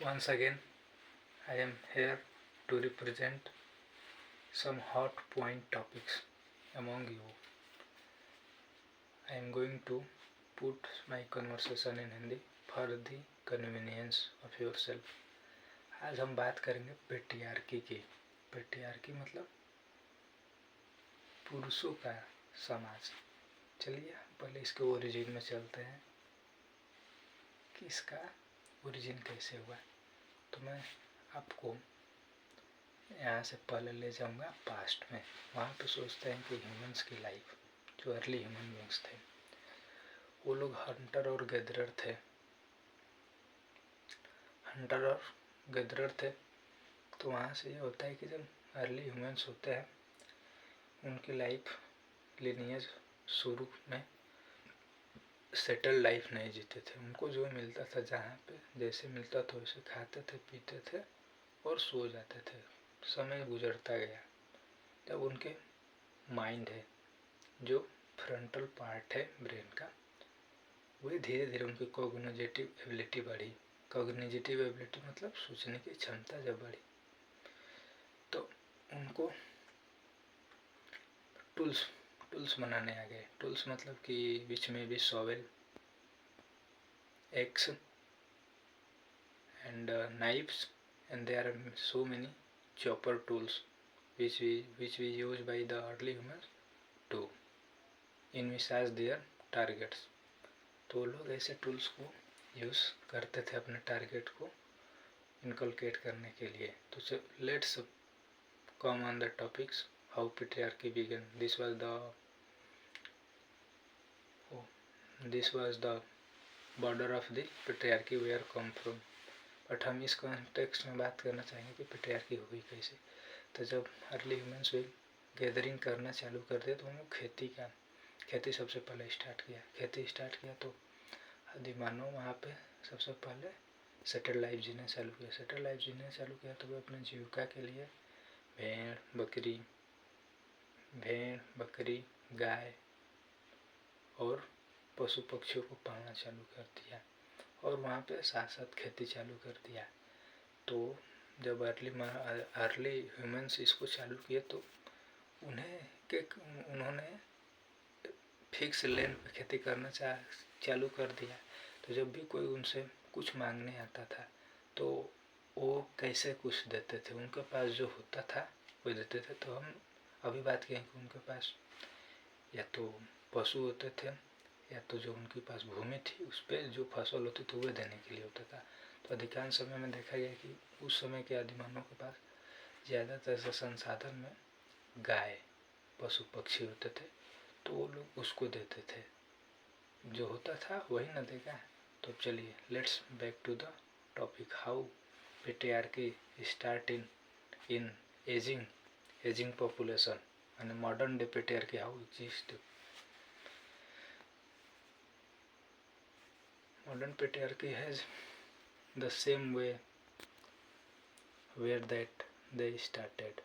Once again, I am here to represent some hot point topics among you. I am going to put my conversation in Hindi for the convenience of yourself. आज हम बात करेंगे patriarchy की। Patriarchy मतलब पुरुषों का समाज। चलिए पहले इसके ओरिजिन में चलते हैं कि इसका ओरिजिन कैसे हुआ। तो मैं आपको यहाँ से पहले ले जाऊँगा पास्ट में। वहाँ पे सोचते हैं कि ह्यूमंस की लाइफ, जो अर्ली ह्यूमन बींग्स थे, वो लोग हंटर और गैदरर थे। हंटर और गैदरर थे। तो वहाँ से ये होता है कि जब अर्ली ह्यूमंस होते हैं, उनकी लाइफ लिनियज शुरू में सेटल लाइफ नहीं जीते थे। उनको जो मिलता था, जहाँ पे जैसे मिलता था वैसे खाते थे, पीते थे और सो जाते थे। समय गुजरता गया। जब उनके माइंड है, जो फ्रंटल पार्ट है ब्रेन का, वही धीरे धीरे उनकी कॉग्निटिव एबिलिटी बढ़ी। कॉग्निटिव एबिलिटी मतलब सोचने की क्षमता जब बढ़ी, तो उनको टूल्स बनाने आ गए। टूल्स मतलब कि बीच में भी shovel, x and knives, and there are so many chopper tools which we use by the early humans to envisage their targets. तो लोग ऐसे टूल्स को यूज़ करते थे अपने टारगेट को इनकलकेट करने के लिए। तो let's come on the topics how patriarchy began. This was the border of the patriarchy where come from. But हम इस कॉन्टेक्स्ट में बात करना चाहेंगे कि पेट्रियार्की हुई कैसे। तो जब अर्ली ह्यूमंस भी गैदरिंग करना चालू कर दिया, तो उन्होंने खेती सबसे पहले स्टार्ट किया। तो आदिमानव वहाँ पे सबसे पहले सेटल लाइफ जीना चालू किया। तो वे अपने जीविका के लिए भेड़ बकरी, गाय और पशु पक्षियों को पालना चालू कर दिया, और वहाँ पे साथ साथ खेती चालू कर दिया। तो जब अर्ली ह्यूमंस इसको चालू किए, तो उन्होंने फिक्स लैंड पे खेती करना चालू कर दिया। तो जब भी कोई उनसे कुछ मांगने आता था, तो वो कैसे कुछ देते थे। उनके पास जो होता था वो देते थे। तो हम अभी बात करें कि उनके पास या तो पशु होते थे, या तो जो उनके पास भूमि थी उस पर जो फसल होती थी वो देने के लिए होता था। तो अधिकांश समय में देखा गया कि उस समय के आदिमानव के पास ज़्यादातर से संसाधन में गाय, पशु पक्षी होते थे, तो वो लोग उसको देते थे। जो होता था वही न देगा। तो चलिए let's back to the topic how patriarchy start in ageing population and modern day patriarchy how exist. Modern patriarchy has the same way where that they started.